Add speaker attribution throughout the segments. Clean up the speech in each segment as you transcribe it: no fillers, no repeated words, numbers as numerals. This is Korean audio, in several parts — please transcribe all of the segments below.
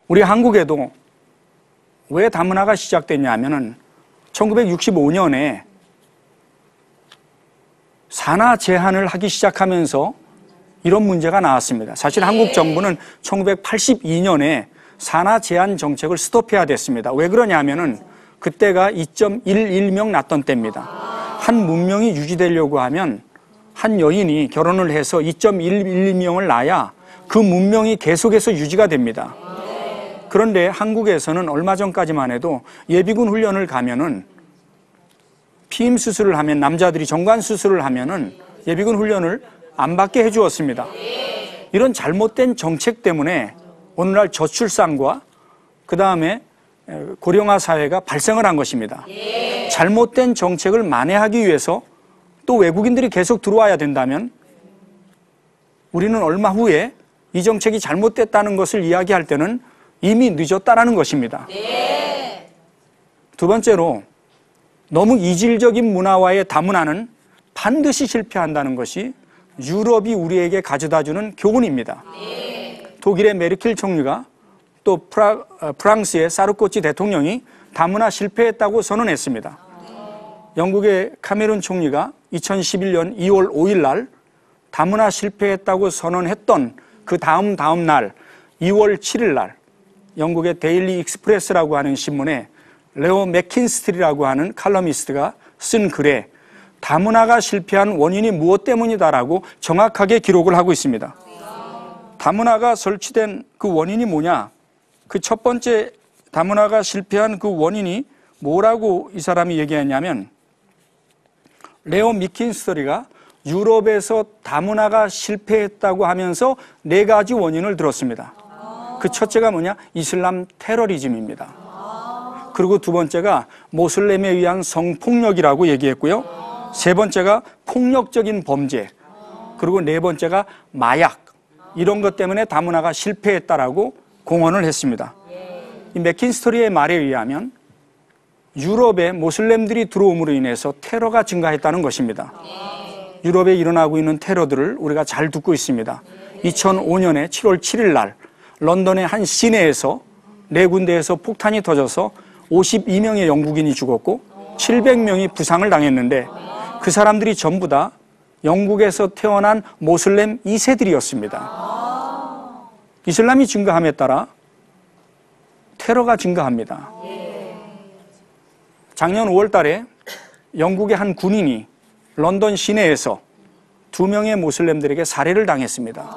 Speaker 1: 우리 한국에도 왜 다문화가 시작됐냐면은 1965년에 산하 제한을 하기 시작하면서 이런 문제가 나왔습니다. 사실 한국 정부는 1982년에 산하 제한 정책을 스톱해야 됐습니다. 왜 그러냐면은 그때가 2.11명 낳던 때입니다. 한 문명이 유지되려고 하면 한 여인이 결혼을 해서 2.11명을 낳아야 그 문명이 계속해서 유지가 됩니다. 그런데 한국에서는 얼마 전까지만 해도 예비군 훈련을 가면은 피임 수술을 하면 남자들이 정관 수술을 하면은 예비군 훈련을 안 받게 해주었습니다. 이런 잘못된 정책 때문에 오늘날 저출산과 그 다음에 고령화 사회가 발생을 한 것입니다. 잘못된 정책을 만회하기 위해서 또 외국인들이 계속 들어와야 된다면 우리는 얼마 후에 이 정책이 잘못됐다는 것을 이야기할 때는 이미 늦었다라는 것입니다. 두 번째로 너무 이질적인 문화와의 다문화는 반드시 실패한다는 것이 유럽이 우리에게 가져다주는 교훈입니다. 독일의 메르켈 총리가 또 프랑스의 사르코치 대통령이 다문화 실패했다고 선언했습니다. 영국의 카메룬 총리가 2011년 2월 5일 날 다문화 실패했다고 선언했던 그 다음 날 2월 7일 날 영국의 데일리 익스프레스라고 하는 신문에 레오 맥킨스트리라고 하는 칼럼니스트가 쓴 글에 다문화가 실패한 원인이 무엇 때문이다라고 정확하게 기록을 하고 있습니다. 다문화가 설치된 그 원인이 뭐냐? 그 첫 번째 다문화가 실패한 그 원인이 뭐라고 이 사람이 얘기했냐면 레오 맥킨스트리가 유럽에서 다문화가 실패했다고 하면서 4가지 원인을 들었습니다. 그 첫째가 뭐냐? 이슬람 테러리즘입니다. 그리고 두 번째가 모슬렘에 의한 성폭력이라고 얘기했고요. 세 번째가 폭력적인 범죄. 그리고 네 번째가 마약. 이런 것 때문에 다문화가 실패했다라고 공언을 했습니다. 이 맥킨스터리의 말에 의하면 유럽에 모슬렘들이 들어옴으로 인해서 테러가 증가했다는 것입니다. 유럽에 일어나고 있는 테러들을 우리가 잘 듣고 있습니다. 2005년에 7월 7일 날 런던의 한 시내에서 4군데에서 폭탄이 터져서 52명의 영국인이 죽었고 700명이 부상을 당했는데 그 사람들이 전부 다 영국에서 태어난 모슬렘 2세들이었습니다. 이슬람이 증가함에 따라 테러가 증가합니다. 작년 5월 달에 영국의 한 군인이 런던 시내에서 2명의 모슬렘들에게 살해를 당했습니다.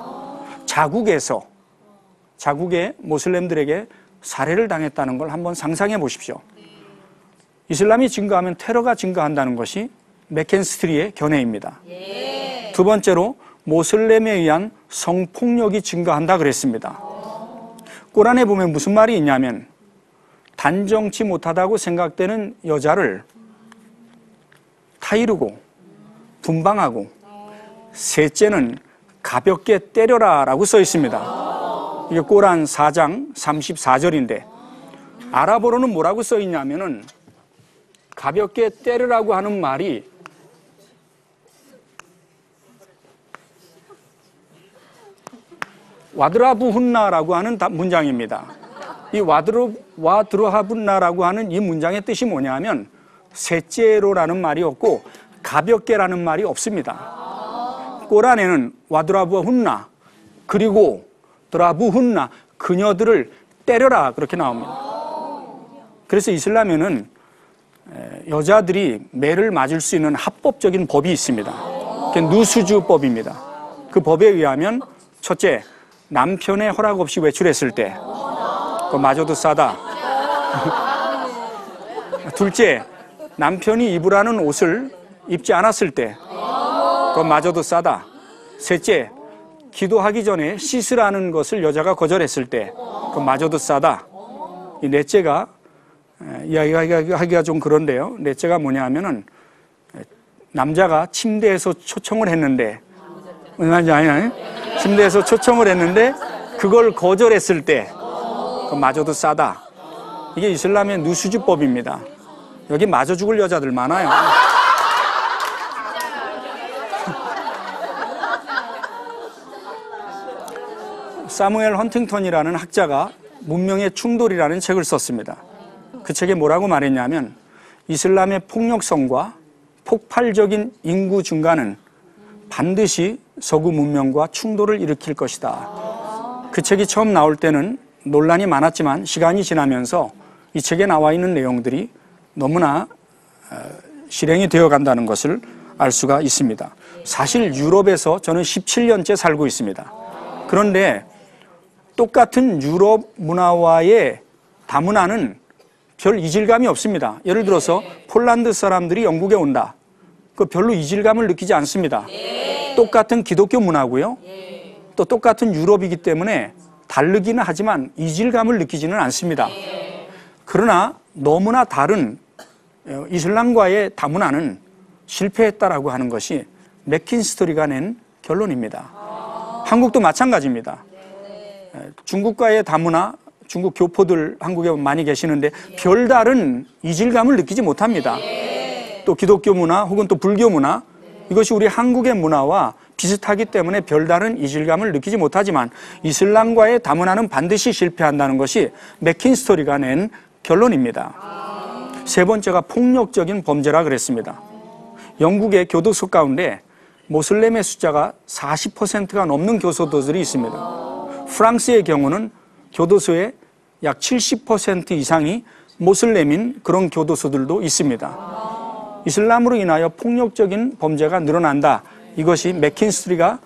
Speaker 1: 자국의 모슬렘들에게 살해를 당했다는 걸 한번 상상해 보십시오. 이슬람이 증가하면 테러가 증가한다는 것이 맥킨스트리의 견해입니다. 두 번째로 모슬렘에 의한 성폭력이 증가한다 그랬습니다. 꾸란에 보면 무슨 말이 있냐면 단정치 못하다고 생각되는 여자를 타이르고 분방하고 셋째는 가볍게 때려라 라고 써 있습니다. 이게 꾸란 4장 34절인데 아랍어로는 뭐라고 써 있냐면은 가볍게 때리라고 하는 말이 와드라부훈나라고 하는 문장입니다. 이 와드라부훈나라고 하는 이 문장의 뜻이 뭐냐면 셋째로라는 말이 없고 가볍게라는 말이 없습니다. 꾸란에는 와드라부훈나 그리고 드라부훈나 그녀들을 때려라 그렇게 나옵니다. 그래서 이슬람에는 여자들이 매를 맞을 수 있는 합법적인 법이 있습니다. 그게 누수주법입니다. 그 법에 의하면 첫째, 남편의 허락 없이 외출했을 때 그거 맞아도 싸다. 둘째, 남편이 입으라는 옷을 입지 않았을 때 그거 맞아도 싸다. 셋째, 기도하기 전에 씻으라는 것을 여자가 거절했을 때 그거 맞아도 싸다. 이 넷째가 이야기하기가 좀 그런데요. 넷째가 뭐냐 하면은 남자가 침대에서 초청을 했는데 침대에서 초청을 했는데 그걸 거절했을 때 그마저도 싸다. 이게 이슬람의 누수주법입니다. 여기 맞아 죽을 여자들 많아요. 사무엘 헌팅턴이라는 학자가 문명의 충돌이라는 책을 썼습니다. 그 책에 뭐라고 말했냐면 이슬람의 폭력성과 폭발적인 인구 증가는 반드시 서구 문명과 충돌을 일으킬 것이다. 그 책이 처음 나올 때는 논란이 많았지만 시간이 지나면서 이 책에 나와 있는 내용들이 너무나 실행이 되어 간다는 것을 알 수가 있습니다. 사실 유럽에서 저는 17년째 살고 있습니다. 그런데 똑같은 유럽 문화와의 다문화는 별 이질감이 없습니다. 예를 들어서 폴란드 사람들이 영국에 온다. 그 별로 이질감을 느끼지 않습니다. 똑같은 기독교 문화고요. 또 똑같은 유럽이기 때문에 다르기는 하지만 이질감을 느끼지는 않습니다. 그러나 너무나 다른 이슬람과의 다문화는 실패했다라고 하는 것이 맥킨스터리가 낸 결론입니다. 한국도 마찬가지입니다. 중국과의 다문화, 중국 교포들 한국에 많이 계시는데 별다른 이질감을 느끼지 못합니다. 또 기독교 문화 혹은 또 불교 문화, 이것이 우리 한국의 문화와 비슷하기 때문에 별다른 이질감을 느끼지 못하지만 이슬람과의 다문화는 반드시 실패한다는 것이 맥킨스터리가 낸 결론입니다. 세 번째가 폭력적인 범죄라 그랬습니다. 영국의 교도소 가운데 모슬렘의 숫자가 40%가 넘는 교도소들이 있습니다. 프랑스의 경우는 교도소의 약 70% 이상이 모슬렘인 그런 교도소들도 있습니다. 이슬람으로 인하여 폭력적인 범죄가 늘어난다. 이것이 맥킨스터리가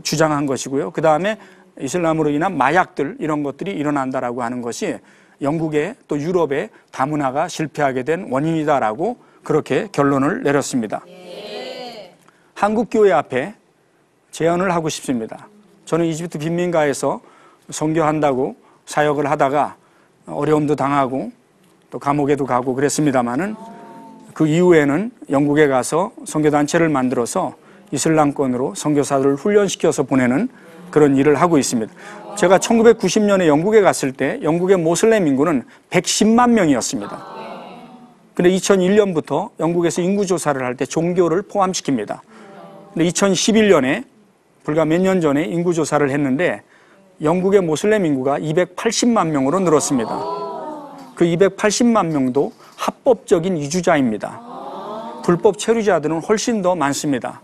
Speaker 1: 주장한 것이고요. 그 다음에 이슬람으로 인한 마약들 이런 것들이 일어난다라고 하는 것이 영국의 또 유럽의 다문화가 실패하게 된 원인이다라고 그렇게 결론을 내렸습니다. 한국 교회 앞에 제언을 하고 싶습니다. 저는 이집트 빈민가에서 선교한다고 사역을 하다가 어려움도 당하고 또 감옥에도 가고 그랬습니다마는 그 이후에는 영국에 가서 선교단체를 만들어서 이슬람권으로 선교사들을 훈련시켜서 보내는 그런 일을 하고 있습니다. 제가 1990년에 영국에 갔을 때 영국의 모슬렘 인구는 110만 명이었습니다. 근데 2001년부터 영국에서 인구조사를 할 때 종교를 포함시킵니다. 근데 2011년에 불과 몇 년 전에 인구조사를 했는데 영국의 모슬렘 인구가 280만 명으로 늘었습니다. 그 280만 명도 합법적인 이주자입니다. 불법 체류자들은 훨씬 더 많습니다.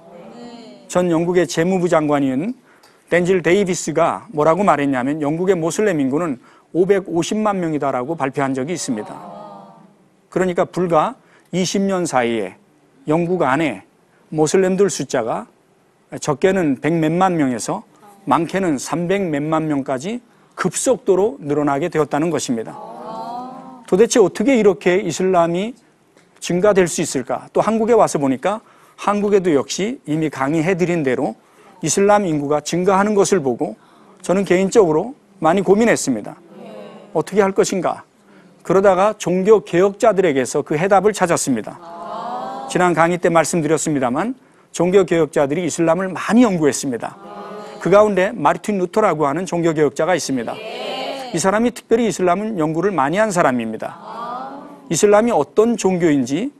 Speaker 1: 전 영국의 재무부 장관인 댄질 데이비스가 뭐라고 말했냐면 영국의 모슬렘 인구는 550만 명이다라고 발표한 적이 있습니다. 그러니까 불과 20년 사이에 영국 안에 모슬렘들 숫자가 적게는 100 몇만 명에서 많게는 300 몇만 명까지 급속도로 늘어나게 되었다는 것입니다. 도대체 어떻게 이렇게 이슬람이 증가될 수 있을까? 또 한국에 와서 보니까 한국에도 역시 이미 강의해드린 대로 이슬람 인구가 증가하는 것을 보고 저는 개인적으로 많이 고민했습니다. 어떻게 할 것인가? 그러다가 종교 개혁자들에게서 그 해답을 찾았습니다. 지난 강의 때 말씀드렸습니다만 종교 개혁자들이 이슬람을 많이 연구했습니다. 그 가운데 마르틴 루터라고 하는 종교 개혁자가 있습니다. 이 사람이 특별히 이슬람은 연구를 많이 한 사람입니다. 이슬람이 어떤 종교인지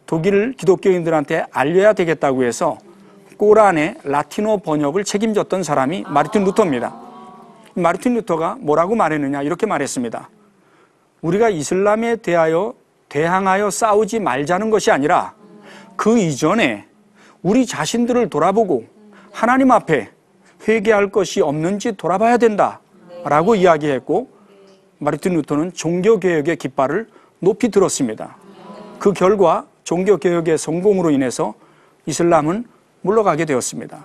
Speaker 1: 독일 기독교인들한테 알려야 되겠다고 해서 꼬란의 라틴어 번역을 책임졌던 사람이 마르틴 루터입니다. 마르틴 루터가 뭐라고 말했느냐 이렇게 말했습니다. 우리가 이슬람에 대항하여 싸우지 말자는 것이 아니라 그 이전에 우리 자신들을 돌아보고 하나님 앞에 회개할 것이 없는지 돌아봐야 된다라고 이야기했고 마르틴 루터는 종교개혁의 깃발을 높이 들었습니다. 그 결과 종교개혁의 성공으로 인해서 이슬람은 물러가게 되었습니다.